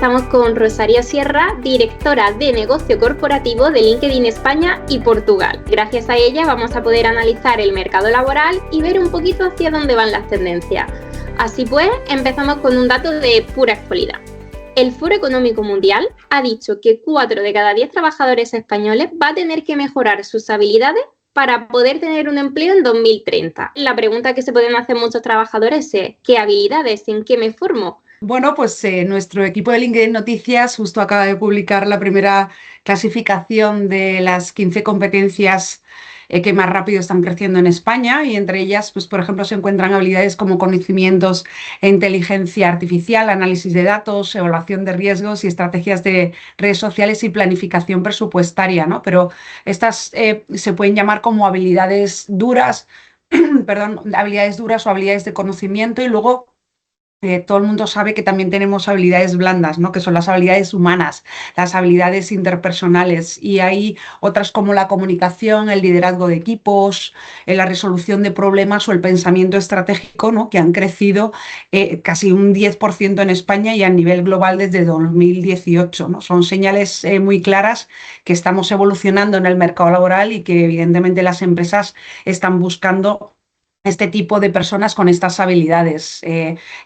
estamos con Rosario Sierra, directora de negocio corporativo de LinkedIn España y Portugal. Gracias a ella vamos a poder analizar el mercado laboral y ver un poquito hacia dónde van las tendencias. Así pues, empezamos con un dato de pura actualidad. El Foro Económico Mundial ha dicho que 4 de cada 10 trabajadores españoles va a tener que mejorar sus habilidades para poder tener un empleo en 2030. La pregunta que se pueden hacer muchos trabajadores es: ¿qué habilidades? ¿En qué me formo? Bueno, pues nuestro equipo de LinkedIn Noticias justo acaba de publicar la primera clasificación de las 15 competencias que más rápido están creciendo en España, y entre ellas, pues por ejemplo, se encuentran habilidades como conocimientos e inteligencia artificial, análisis de datos, evaluación de riesgos y estrategias de redes sociales y planificación presupuestaria, ¿no? Pero estas se pueden llamar como habilidades duras, perdón, habilidades duras o habilidades de conocimiento, y luego todo el mundo sabe que también tenemos habilidades blandas, ¿no? Que son las habilidades humanas, las habilidades interpersonales, y hay otras como la comunicación, el liderazgo de equipos, la resolución de problemas o el pensamiento estratégico, ¿no? Que han crecido casi un 10% en España y a nivel global desde 2018, ¿no? Son señales muy claras que estamos evolucionando en el mercado laboral y que evidentemente las empresas están buscando este tipo de personas con estas habilidades.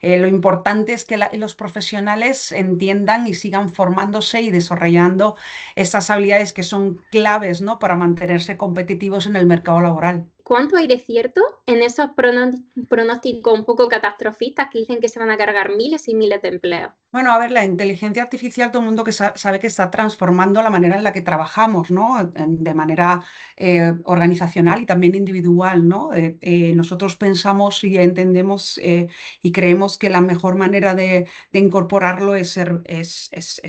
Lo importante es que los profesionales entiendan y sigan formándose y desarrollando estas habilidades que son claves, ¿no? Para mantenerse competitivos en el mercado laboral. ¿Cuánto hay de cierto en esos pronósticos un poco catastrofistas que dicen que se van a cargar miles y miles de empleos? Bueno, a ver, la inteligencia artificial, todo el mundo que sabe que está transformando la manera en la que trabajamos, ¿no? De manera organizacional y también individual, ¿no? Nosotros pensamos y entendemos y creemos que la mejor manera de incorporarlo es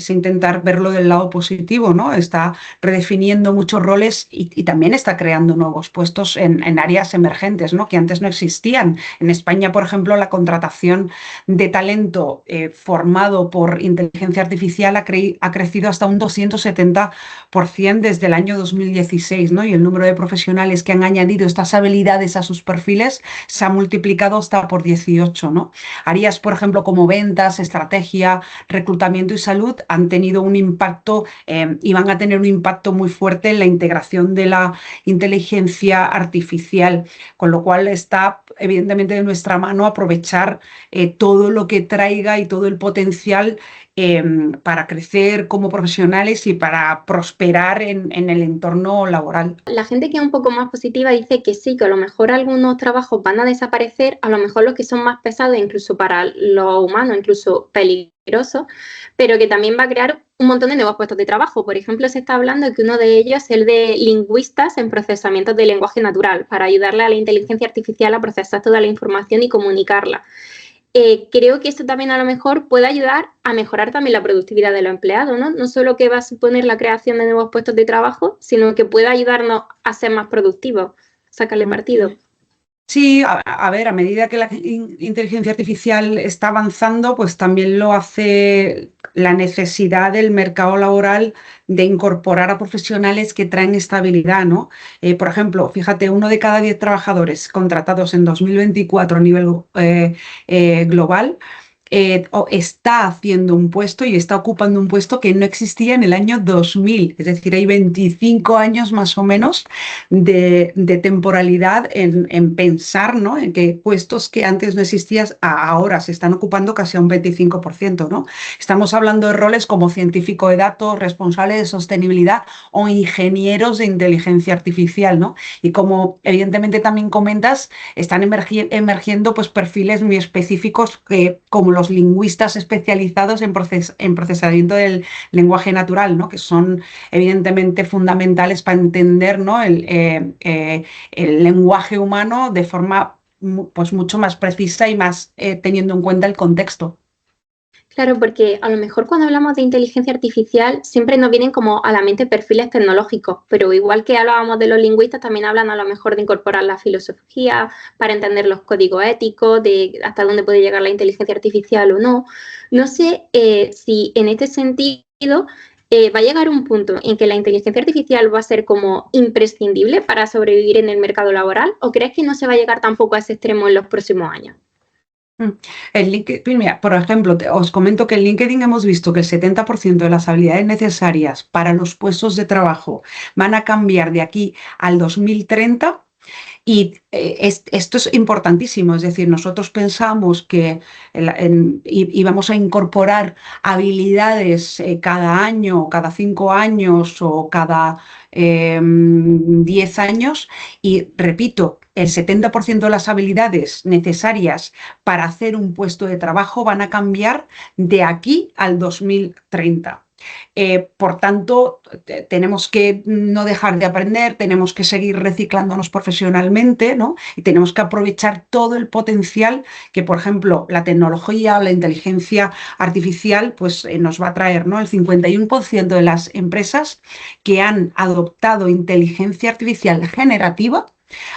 intentar verlo del lado positivo, ¿no? Está redefiniendo muchos roles y también está creando nuevos puestos en áreas emergentes, ¿no? Que antes no existían. En España, por ejemplo, la contratación de talento formado por inteligencia artificial ha crecido hasta un 270% desde el año 2016, ¿no? Y el número de profesionales que han añadido estas habilidades a sus perfiles se ha multiplicado hasta por 18, ¿no? Áreas, por ejemplo, como ventas, estrategia, reclutamiento y salud han tenido un impacto y van a tener un impacto muy fuerte en la integración de la inteligencia artificial, con lo cual está evidentemente de nuestra mano aprovechar todo lo que traiga y todo el potencial para crecer como profesionales y para prosperar en el entorno laboral. La gente que es un poco más positiva dice que sí, que a lo mejor algunos trabajos van a desaparecer, a lo mejor los que son más pesados, incluso para los humanos, incluso peligrosos, pero que también va a crear un montón de nuevos puestos de trabajo. Por ejemplo, se está hablando que uno de ellos es el de lingüistas en procesamiento de lenguaje natural, para ayudarle a la inteligencia artificial a procesar toda la información y comunicarla. Creo que esto también a lo mejor puede ayudar a mejorar también la productividad de los empleados, ¿no? No solo que va a suponer la creación de nuevos puestos de trabajo, sino que puede ayudarnos a ser más productivos, sacarle partido. Sí, a ver, a medida que la inteligencia artificial está avanzando, pues también lo hace la necesidad del mercado laboral de incorporar a profesionales que traen estabilidad, ¿no? Por ejemplo, fíjate, 1 de cada 10 trabajadores contratados en 2024 a nivel global está haciendo un puesto y está ocupando un puesto que no existía en el año 2000. Es decir, hay 25 años más o menos de temporalidad en pensar, ¿no? En que puestos que antes no existían ahora se están ocupando casi a un 25%, ¿no? Estamos hablando de roles como científico de datos, responsable de sostenibilidad o ingenieros de inteligencia artificial, ¿no? Y como evidentemente también comentas, están emergiendo pues perfiles muy específicos como los lingüistas especializados en procesamiento del lenguaje natural, ¿no? Que son evidentemente fundamentales para entender, ¿no? el lenguaje humano de forma pues mucho más precisa y más teniendo en cuenta el contexto. Claro, porque a lo mejor cuando hablamos de inteligencia artificial siempre nos vienen como a la mente perfiles tecnológicos, pero igual que hablábamos de los lingüistas, también hablan a lo mejor de incorporar la filosofía para entender los códigos éticos, de hasta dónde puede llegar la inteligencia artificial o no. No sé si en este sentido va a llegar un punto en que la inteligencia artificial va a ser como imprescindible para sobrevivir en el mercado laboral, ¿o crees que no se va a llegar tampoco a ese extremo en los próximos años? Mm. En LinkedIn, mira, por ejemplo, os comento que en LinkedIn hemos visto que el 70% de las habilidades necesarias para los puestos de trabajo van a cambiar de aquí al 2030. Y esto es importantísimo, es decir, nosotros pensamos que íbamos a incorporar habilidades cada año, cada 5 años o cada 10 años y repito, el 70% de las habilidades necesarias para hacer un puesto de trabajo van a cambiar de aquí al 2030. Por tanto, tenemos que no dejar de aprender, tenemos que seguir reciclándonos profesionalmente, ¿no? Y tenemos que aprovechar todo el potencial que, por ejemplo, la tecnología o la inteligencia artificial pues, nos va a traer, ¿no? El 51% de las empresas que han adoptado inteligencia artificial generativa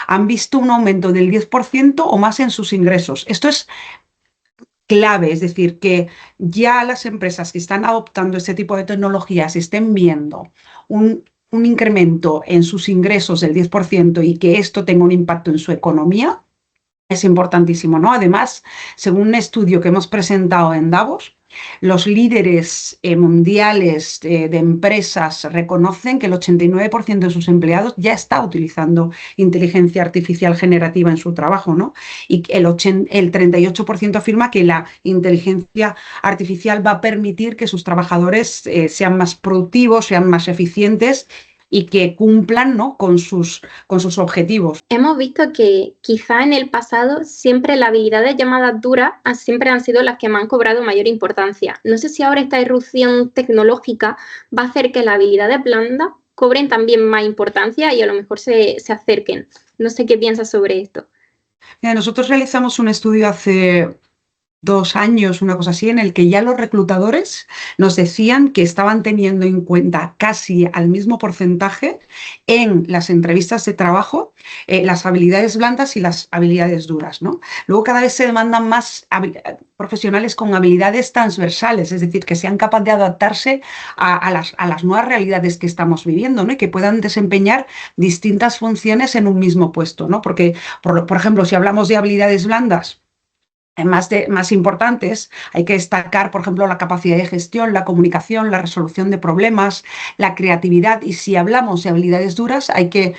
han visto un aumento del 10% o más en sus ingresos. Esto es clave, es decir, que ya las empresas que están adoptando este tipo de tecnologías estén viendo un incremento en sus ingresos del 10% y que esto tenga un impacto en su economía, es importantísimo, ¿no? Además, según un estudio que hemos presentado en Davos, los líderes mundiales de empresas reconocen que el 89% de sus empleados ya está utilizando inteligencia artificial generativa en su trabajo, ¿no? Y el 38% afirma que la inteligencia artificial va a permitir que sus trabajadores sean más productivos, sean más eficientes y que cumplan, ¿no? con sus objetivos. Hemos visto que quizá en el pasado siempre las habilidades llamadas duras siempre han sido las que me han cobrado mayor importancia. No sé si ahora esta irrupción tecnológica va a hacer que las habilidades blandas cobren también más importancia y a lo mejor se acerquen. No sé qué piensas sobre esto. Mira, nosotros realizamos un estudio hace 2 años, una cosa así, en el que ya los reclutadores nos decían que estaban teniendo en cuenta casi al mismo porcentaje en las entrevistas de trabajo las habilidades blandas y las habilidades duras, ¿no? Luego cada vez se demandan más profesionales con habilidades transversales, es decir, que sean capaces de adaptarse a las nuevas realidades que estamos viviendo, ¿no? Y que puedan desempeñar distintas funciones en un mismo puesto, ¿no? Porque, por ejemplo, si hablamos de habilidades blandas, más importantes, hay que destacar, por ejemplo, la capacidad de gestión, la comunicación, la resolución de problemas, la creatividad. Y si hablamos de habilidades duras, hay que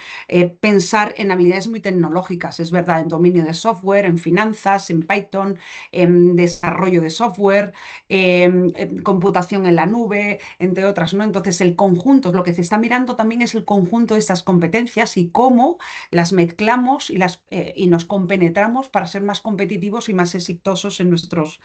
pensar en habilidades muy tecnológicas, es verdad, en dominio de software, en finanzas, en Python, en desarrollo de software, en computación en la nube, entre otras, ¿no? Entonces, el conjunto, lo que se está mirando también es el conjunto de estas competencias y cómo las mezclamos y nos compenetramos para ser más competitivos y más exitosos en nuestros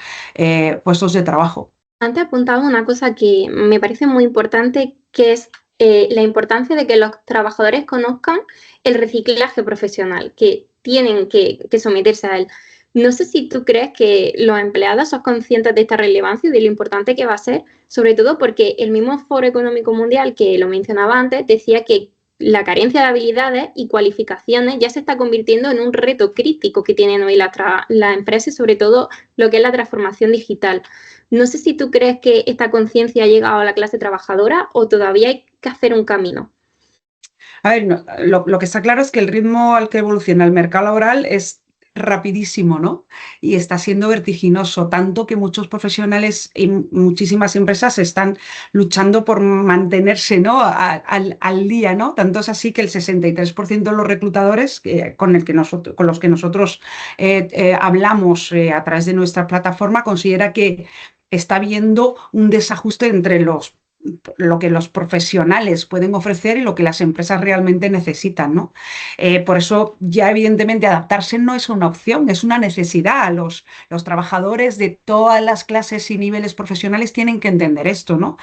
puestos de trabajo. Antes apuntaba una cosa que me parece muy importante, que es la importancia de que los trabajadores conozcan el reciclaje profesional, que tienen que someterse a él. No sé si tú crees que los empleados son conscientes de esta relevancia y de lo importante que va a ser, sobre todo porque el mismo Foro Económico Mundial, que lo mencionaba antes, decía que la carencia de habilidades y cualificaciones ya se está convirtiendo en un reto crítico que tienen hoy las empresas, sobre todo lo que es la transformación digital. No sé si tú crees que esta conciencia ha llegado a la clase trabajadora o todavía hay que hacer un camino. A ver, no, lo que está claro es que el ritmo al que evoluciona el mercado laboral es rapidísimo, ¿no? Y está siendo vertiginoso, tanto que muchos profesionales y muchísimas empresas están luchando por mantenerse, ¿no? al día, ¿no? Tanto es así que el 63% de los reclutadores con los que nosotros hablamos a través de nuestra plataforma considera que está habiendo un desajuste entre lo que los profesionales pueden ofrecer y lo que las empresas realmente necesitan, ¿no? Por eso ya evidentemente adaptarse no es una opción, es una necesidad. Los trabajadores de todas las clases y niveles profesionales tienen que entender esto, ¿no?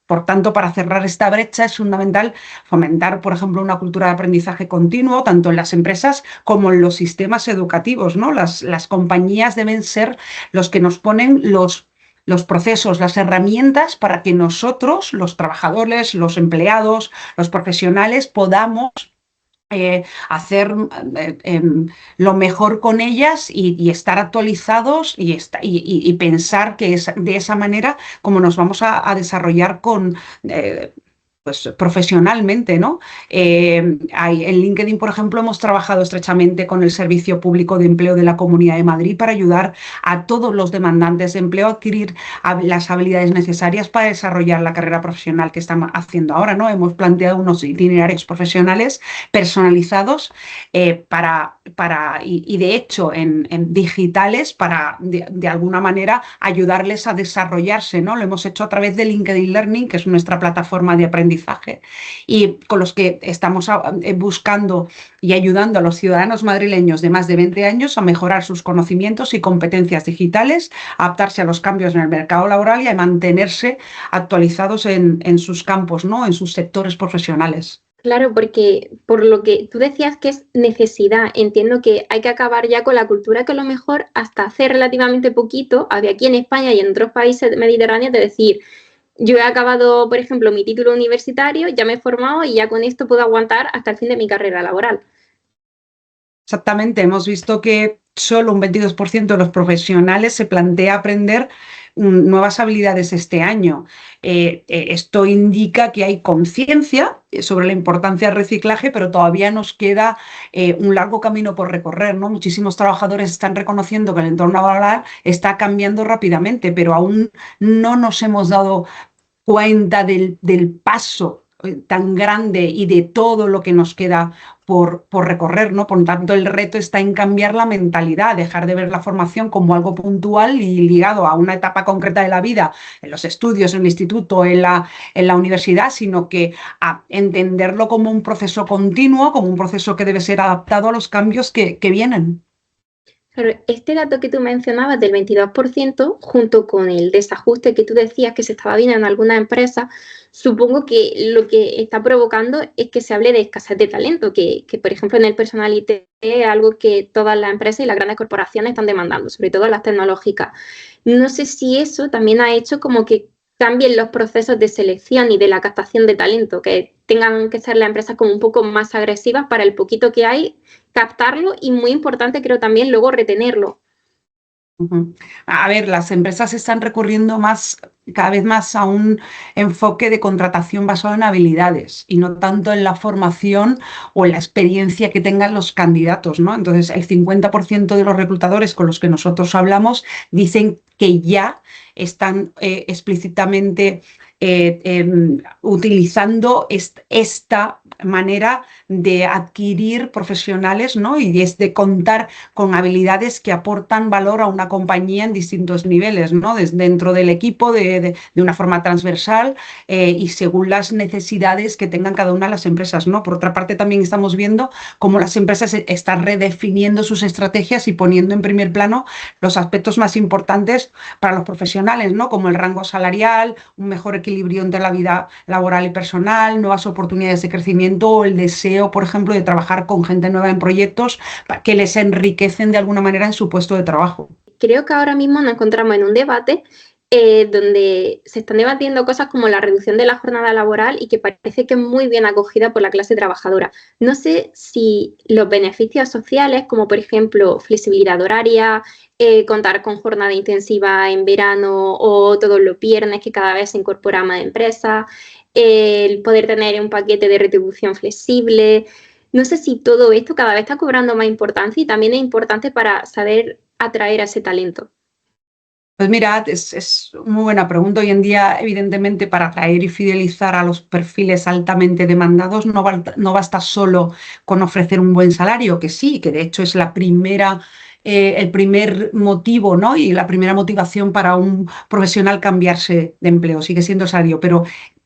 Por tanto, para cerrar esta brecha es fundamental fomentar, por ejemplo, una cultura de aprendizaje continuo, tanto en las empresas como en los sistemas educativos, ¿no? Las compañías deben ser los que nos ponen los procesos, las herramientas para que nosotros, los trabajadores, los empleados, los profesionales, podamos hacer lo mejor con ellas y estar actualizados y pensar que es de esa manera como nos vamos a desarrollar pues profesionalmente, ¿no? En LinkedIn, por ejemplo, hemos trabajado estrechamente con el Servicio Público de Empleo de la Comunidad de Madrid para ayudar a todos los demandantes de empleo a adquirir las habilidades necesarias para desarrollar la carrera profesional que están haciendo ahora, ¿no? Hemos planteado unos itinerarios profesionales personalizados y de hecho en digitales para de alguna manera ayudarles a desarrollarse, ¿no? Lo hemos hecho a través de LinkedIn Learning, que es nuestra plataforma de aprendizaje, y con los que estamos buscando y ayudando a los ciudadanos madrileños de más de 20 años a mejorar sus conocimientos y competencias digitales, a adaptarse a los cambios en el mercado laboral y a mantenerse actualizados en sus campos, ¿no? En sus sectores profesionales. Claro, porque por lo que tú decías que es necesidad, entiendo que hay que acabar ya con la cultura que a lo mejor hasta hace relativamente poquito había aquí en España y en otros países mediterráneos de decir, yo he acabado, por ejemplo, mi título universitario, ya me he formado y ya con esto puedo aguantar hasta el fin de mi carrera laboral. Exactamente, hemos visto que solo un 22% de los profesionales se plantea aprender nuevas habilidades este año. Esto indica que hay conciencia sobre la importancia del reciclaje, pero todavía nos queda un largo camino por recorrer, ¿no? Muchísimos trabajadores están reconociendo que el entorno laboral está cambiando rápidamente, pero aún no nos hemos dado cuenta del paso tan grande y de todo lo que nos queda por recorrer, ¿no? Por lo tanto, el reto está en cambiar la mentalidad, dejar de ver la formación como algo puntual y ligado a una etapa concreta de la vida, en los estudios, en el instituto, en la universidad, sino que a entenderlo como un proceso continuo, como un proceso que debe ser adaptado a los cambios que vienen. Pero este dato que tú mencionabas del 22%, junto con el desajuste que tú decías que se estaba viendo en algunas empresas, supongo que lo que está provocando es que se hable de escasez de talento, que por ejemplo en el personal IT es algo que todas las empresas y las grandes corporaciones están demandando, sobre todo las tecnológicas. No sé si eso también ha hecho como que cambien los procesos de selección y de la captación de talento, que tengan que ser las empresas como un poco más agresivas para el poquito que hay, captarlo y muy importante creo también luego retenerlo. A ver, las empresas están recurriendo cada vez más a un enfoque de contratación basado en habilidades y no tanto en la formación o en la experiencia que tengan los candidatos, ¿no? Entonces, el 50% de los reclutadores con los que nosotros hablamos dicen que ya están explícitamente utilizando esta manera de adquirir profesionales, ¿no? Y es de contar con habilidades que aportan valor a una compañía en distintos niveles, ¿no? Dentro del equipo, de una forma transversal y según las necesidades que tengan cada una de las empresas, ¿no? Por otra parte, también estamos viendo cómo las empresas están redefiniendo sus estrategias y poniendo en primer plano los aspectos más importantes para los profesionales, ¿no? Como el rango salarial, un mejor equilibrio entre la vida laboral y personal, nuevas oportunidades de crecimiento o el deseo, por ejemplo, de trabajar con gente nueva en proyectos que les enriquecen de alguna manera en su puesto de trabajo. Creo que ahora mismo nos encontramos en un debate donde se están debatiendo cosas como la reducción de la jornada laboral y que parece que es muy bien acogida por la clase trabajadora. No sé si los beneficios sociales, como por ejemplo flexibilidad horaria, contar con jornada intensiva en verano o todos los viernes que cada vez se incorpora más empresas, el poder tener un paquete de retribución flexible. No sé si todo esto cada vez está cobrando más importancia y también es importante para saber atraer a ese talento. Pues mira, es muy buena pregunta. Hoy en día, evidentemente, para atraer y fidelizar a los perfiles altamente demandados, no basta solo con ofrecer un buen salario, que sí, que de hecho es el primer motivo, ¿no? Y la primera motivación para un profesional cambiarse de empleo, sigue siendo el salario, pero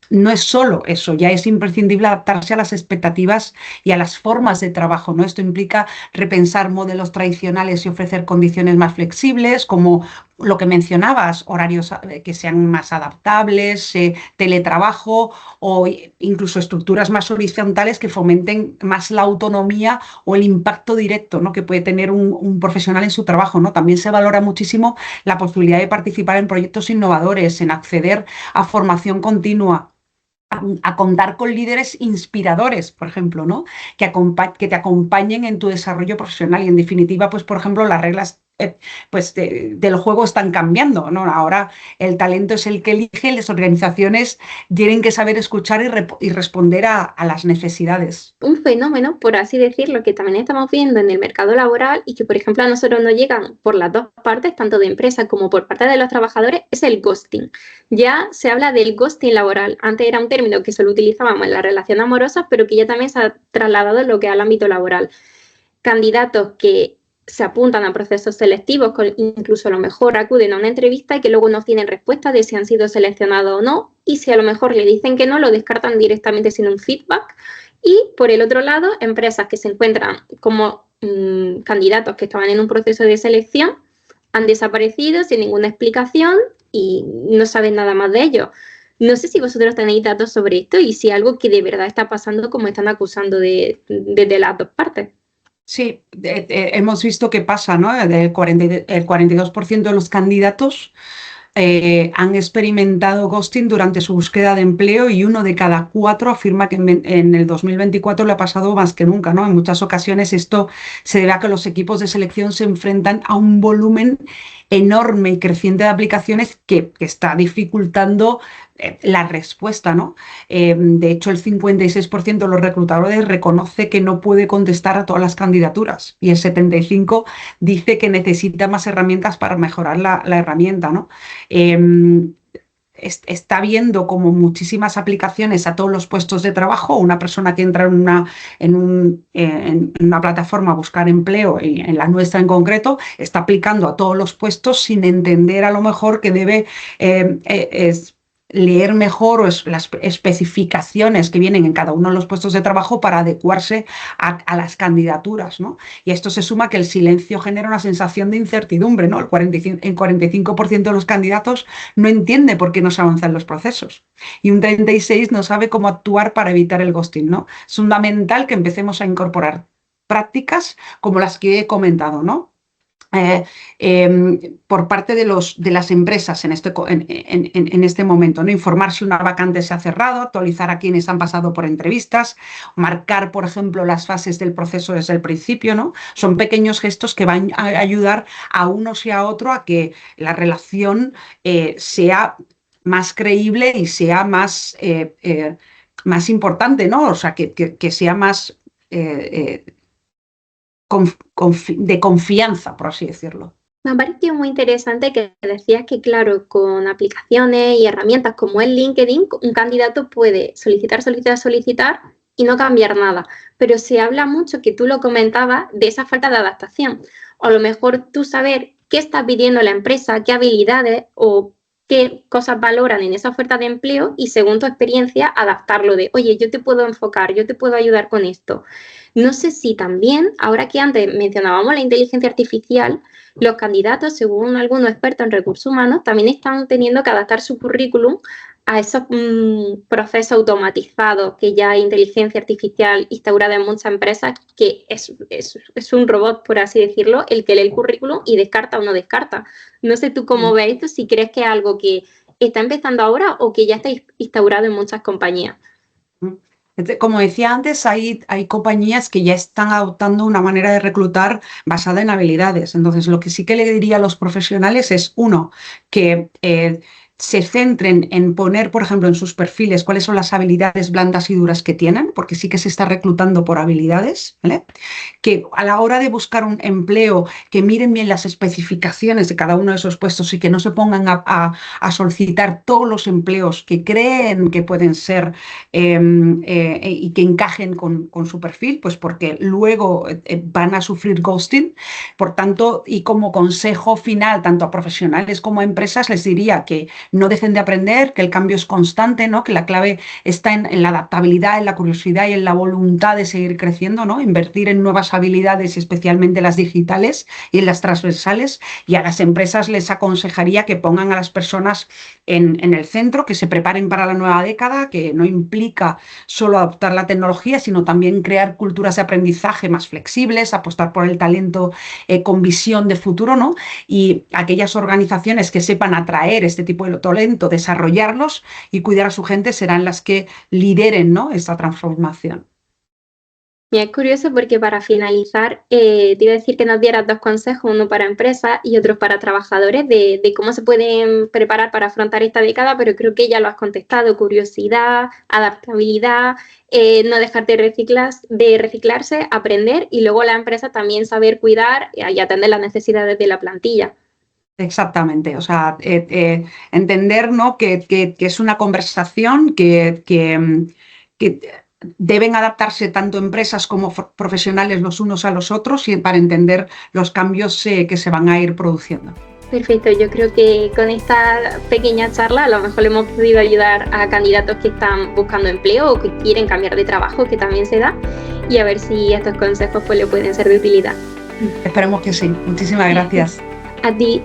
no es solo eso, ya es imprescindible adaptarse a las expectativas y a las formas de trabajo, ¿no? Esto implica repensar modelos tradicionales y ofrecer condiciones más flexibles, como lo que mencionabas, horarios que sean más adaptables, teletrabajo o incluso estructuras más horizontales que fomenten más la autonomía o el impacto directo, ¿no? Que puede tener un profesional en su trabajo, ¿no? También se valora muchísimo la posibilidad de participar en proyectos innovadores, en acceder a formación continua, a contar con líderes inspiradores, por ejemplo, ¿no? Que te acompañen en tu desarrollo profesional y, en definitiva, pues, por ejemplo, las reglas pues del juego están cambiando, ¿no? Ahora el talento es el que elige, las organizaciones tienen que saber escuchar y responder a las necesidades. Un fenómeno, por así decirlo, que también estamos viendo en el mercado laboral y que, por ejemplo, a nosotros nos llegan por las dos partes, tanto de empresa como por parte de los trabajadores, es el ghosting. Ya se habla del ghosting laboral. Antes era un término que solo utilizábamos en la relación amorosa, pero que ya también se ha trasladado en lo que es al ámbito laboral. Candidatos que se apuntan a procesos selectivos, incluso a lo mejor acuden a una entrevista y que luego no tienen respuesta de si han sido seleccionados o no, y si a lo mejor le dicen que no, lo descartan directamente sin un feedback. Y por el otro lado, empresas que se encuentran como candidatos que estaban en un proceso de selección han desaparecido sin ninguna explicación y no saben nada más de ellos. No sé si vosotros tenéis datos sobre esto y si algo que de verdad está pasando como están acusando desde las dos partes. Sí, hemos visto que pasa, ¿no? El 42% de los candidatos han experimentado ghosting durante su búsqueda de empleo y 1 de cada 4 afirma que en el 2024 le ha pasado más que nunca, ¿no? En muchas ocasiones esto se debe a que los equipos de selección se enfrentan a un volumen enorme y creciente de aplicaciones que está dificultando la respuesta, ¿no? De hecho, el 56% de los reclutadores reconoce que no puede contestar a todas las candidaturas y el 75% dice que necesita más herramientas para mejorar la herramienta, ¿no? Está viendo como muchísimas aplicaciones a todos los puestos de trabajo. Una persona que entra en una plataforma a buscar empleo, y en la nuestra en concreto, está aplicando a todos los puestos sin entender a lo mejor que debe leer mejor las especificaciones que vienen en cada uno de los puestos de trabajo para adecuarse a las candidaturas, ¿no? Y esto se suma que el silencio genera una sensación de incertidumbre, ¿no? El 45% de los candidatos no entiende por qué no se avanzan los procesos y un 36% no sabe cómo actuar para evitar el ghosting, ¿no? Es fundamental que empecemos a incorporar prácticas como las que he comentado, ¿no? Por parte de las empresas en este momento, ¿no? Informar si una vacante se ha cerrado, actualizar a quienes han pasado por entrevistas, marcar, por ejemplo, las fases del proceso desde el principio, ¿no? Son pequeños gestos que van a ayudar a unos y a otro a que la relación sea más creíble y sea más importante, ¿no? O sea, que sea más de confianza, por así decirlo. Me ha parecido muy interesante que decías que, claro, con aplicaciones y herramientas como el LinkedIn, un candidato puede solicitar y no cambiar nada. Pero se habla mucho, que tú lo comentabas, de esa falta de adaptación. O a lo mejor tú saber qué está pidiendo la empresa, qué habilidades o qué cosas valoran en esa oferta de empleo y según tu experiencia adaptarlo de, oye, yo te puedo enfocar, yo te puedo ayudar con esto. No sé si también, ahora que antes mencionábamos la inteligencia artificial, los candidatos, según algunos expertos en recursos humanos, también están teniendo que adaptar su currículum a esos procesos automatizados que ya hay inteligencia artificial instaurada en muchas empresas, que es un robot, por así decirlo, el que lee el currículum y descarta o no descarta. No sé tú cómo ves esto, si crees que es algo que está empezando ahora o que ya está instaurado en muchas compañías. Como decía antes, hay compañías que ya están adoptando una manera de reclutar basada en habilidades. Entonces, lo que sí que le diría a los profesionales es, uno, que se centren en poner, por ejemplo, en sus perfiles cuáles son las habilidades blandas y duras que tienen, porque sí que se está reclutando por habilidades, ¿vale? Que a la hora de buscar un empleo, que miren bien las especificaciones de cada uno de esos puestos y que no se pongan a solicitar todos los empleos que creen que pueden ser y que encajen con su perfil, pues porque luego van a sufrir ghosting. Por tanto, y como consejo final, tanto a profesionales como a empresas, les diría que no dejen de aprender, que el cambio es constante, ¿no? Que la clave está en la adaptabilidad, en la curiosidad y en la voluntad de seguir creciendo, ¿no? Invertir en nuevas habilidades, especialmente las digitales y en las transversales. Y a las empresas les aconsejaría que pongan a las personas en el centro, que se preparen para la nueva década, que no implica solo adoptar la tecnología, sino también crear culturas de aprendizaje más flexibles, apostar por el talento con visión de futuro, ¿no? Y aquellas organizaciones que sepan atraer este tipo de talento, desarrollarlos y cuidar a su gente serán las que lideren, ¿no?, esta transformación. Mira, es curioso porque para finalizar, te iba a decir que nos dieras 2 consejos, uno para empresas y otro para trabajadores, de cómo se pueden preparar para afrontar esta década, pero creo que ya lo has contestado: curiosidad, adaptabilidad, no dejar de reciclarse, aprender, y luego la empresa también saber cuidar y atender las necesidades de la plantilla. Exactamente, o sea, entender, ¿no?, que es una conversación que deben adaptarse tanto empresas como profesionales los unos a los otros, y para entender los cambios que se van a ir produciendo. Perfecto, yo creo que con esta pequeña charla a lo mejor le hemos podido ayudar a candidatos que están buscando empleo o que quieren cambiar de trabajo, que también se da, y a ver si estos consejos pues le pueden ser de utilidad. Esperemos que sí. Muchísimas gracias. A ti.